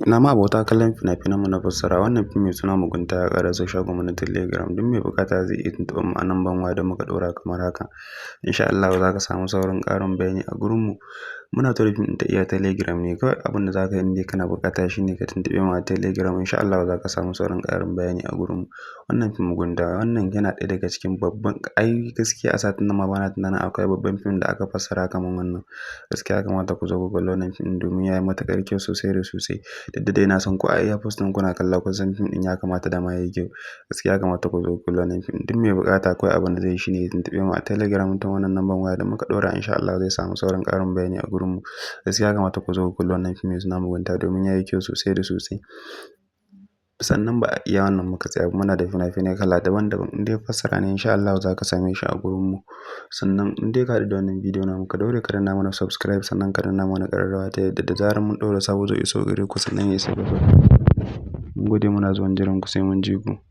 Ina ma abota kallon fina-finan mu na fassara. Wannan fim mai suna Mugunta ya ƙaraso shagon mu na Telegram. Duk mai buƙata zai iya tuntuɓar mu a lambar waya da muka ɗora kamar haka. Insha Allahu za ka samu saurin ƙarin bayani a gurin mu. Muna tura fim ɗin ta iya Telegram ne kawai. Abin da za ka yi indai kana buƙata shine ka tuntuɓe mu a Telegram. Insha Allahu za ka samu saurin ƙarin bayani a gurin mu. Wannan fim Mugunta wannan yana ɗaya daga cikin babban ai gaskiya a satin nan ma bana tunanin akwai babban fim da aka fassara kamar wannan. Gaskiya ya kamata ku zo ku kalli wannan fim domin ya yi matuƙar kyau sosai da sosai. Duk da dai na san ko a iya post ɗin kuna kalla kun san fim ɗin ya kamata da ma yayi kyau. Gaskiya ya kamata ku zo ku kalli wannan fim. Duk mai buƙata kawai abin da zai yi shine ya tuntuɓe mu a Telegram ta wannan lambar waya da muka ɗora. Insha Allahu zai samu saurin ƙarin bayani a gurin mu. Gaskiya ya kamata ku zo ku kalli wannan fim mai suna Mugunta domin yayi kyau sosai da sosai. Sannan ba a iya wannan muka tsaya ba, muna da fina-finai kala daban-daban. Indai fassara ne insha Allahu za ka same shi a gurin mu. Sannan indai ka haɗu da wannan bidiyo namu ka daure ka danna mana subscribe sannan ka danna mana ƙararrawa ta yadda da zarar mun ɗora sabo zai iso gare ku sannan ya isa gaba. Mun gode muna zuwa jiran ku sai mun ji ku.